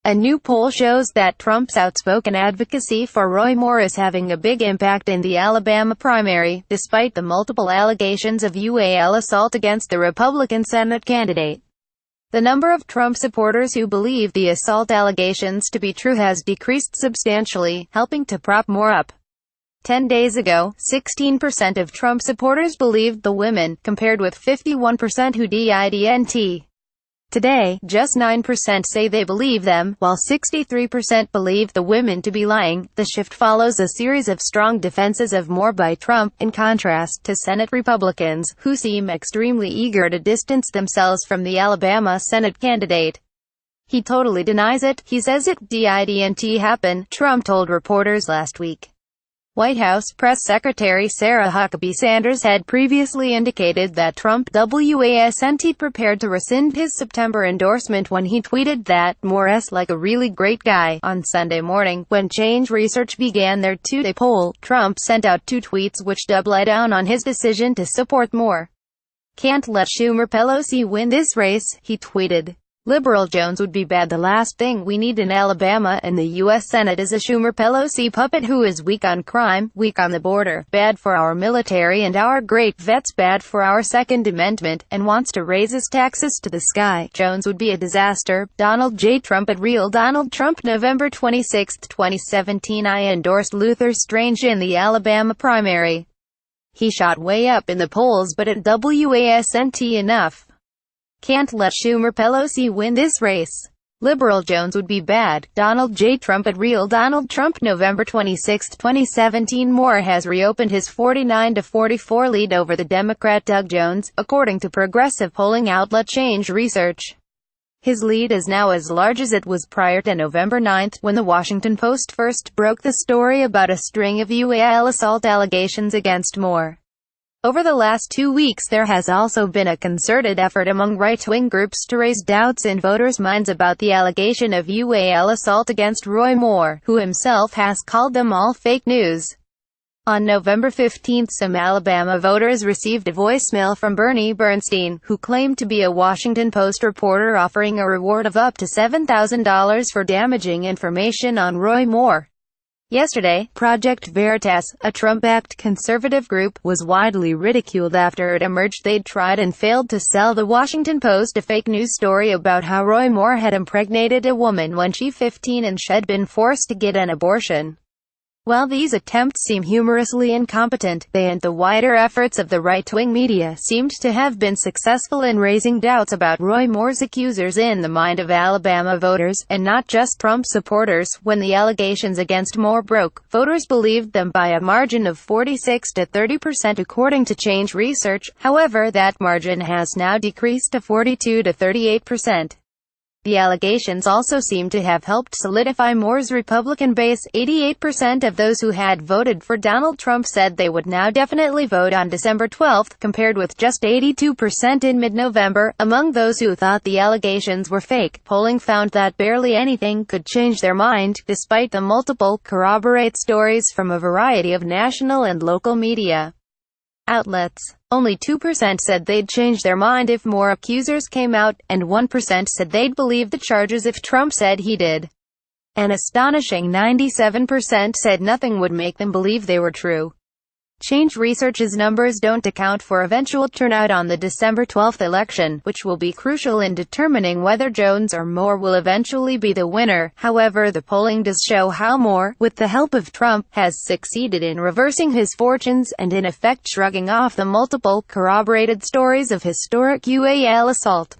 A new poll shows that Trump's outspoken advocacy for Roy Moore is having a big impact in the Alabama primary, despite the multiple allegations of UAL assault against the Republican Senate candidate. The number of Trump supporters who believe the assault allegations to be true has decreased substantially, helping to prop Moore up. 10 days ago, 16% of Trump supporters believed the women, compared with 51% who didn't. Today, just 9% say they believe them, while 63% believe the women to be lying. The shift follows a series of strong defenses of Moore by Trump, in contrast to Senate Republicans, who seem extremely eager to distance themselves from the Alabama Senate candidate. He totally denies it. He says it didn't happen, Trump told reporters last week. White House Press Secretary Sarah Huckabee Sanders had previously indicated that Trump wasn't prepared to rescind his September endorsement when he tweeted that Moore's like a really great guy. On Sunday morning, when Change Research began their two-day poll, Trump sent out two tweets which doubled down on his decision to support Moore. "Can't let Schumer-Pelosi win this race," he tweeted. "Liberal Jones would be bad. The last thing we need in Alabama and the U.S. Senate is a Schumer-Pelosi puppet who is weak on crime, weak on the border, bad for our military and our great vets, bad for our Second Amendment, and wants to raise his taxes to the sky. Jones would be a disaster." Donald J. Trump at Real Donald Trump. November 26, 2017. I endorsed Luther Strange in the Alabama primary. He shot way up in the polls, but it wasn't enough. Can't let Schumer-Pelosi win this race. Liberal Jones would be bad. Donald J. Trump at Real Donald Trump. November 26, 2017. Moore has reopened his 49-44 lead over the Democrat Doug Jones, according to progressive polling outlet Change Research. His lead is now as large as it was prior to November 9, when the Washington Post first broke the story about a string of UAL assault allegations against Moore. Over the last 2 weeks there has also been a concerted effort among right-wing groups to raise doubts in voters' minds about the allegation of UAL assault against Roy Moore, who himself has called them all fake news. On November 15, some Alabama voters received a voicemail from Bernie Bernstein, who claimed to be a Washington Post reporter offering a reward of up to $7,000 for damaging information on Roy Moore. Yesterday, Project Veritas, a Trump-backed conservative group, was widely ridiculed after it emerged they'd tried and failed to sell the Washington Post a fake news story about how Roy Moore had impregnated a woman when she was 15 and she'd been forced to get an abortion. While these attempts seem humorously incompetent, they and the wider efforts of the right-wing media seemed to have been successful in raising doubts about Roy Moore's accusers in the mind of Alabama voters, and not just Trump supporters. When the allegations against Moore broke, voters believed them by a margin of 46 to 30% according to Change Research. However, that margin has now decreased to 42 to 38%. The allegations also seem to have helped solidify Moore's Republican base. 88% of those who had voted for Donald Trump said they would now definitely vote on December 12, compared with just 82% in mid-November. Among those who thought the allegations were fake, polling found that barely anything could change their mind, despite the multiple corroborate stories from a variety of national and local media outlets. Only 2% said they'd change their mind if more accusers came out, and 1% said they'd believe the charges if Trump said he did. An astonishing 97% said nothing would make them believe they were true. Change Research's numbers don't account for eventual turnout on the December 12 election, which will be crucial in determining whether Jones or Moore will eventually be the winner. However, the polling does show how Moore, with the help of Trump, has succeeded in reversing his fortunes, and in effect shrugging off the multiple corroborated stories of historic UAL assault.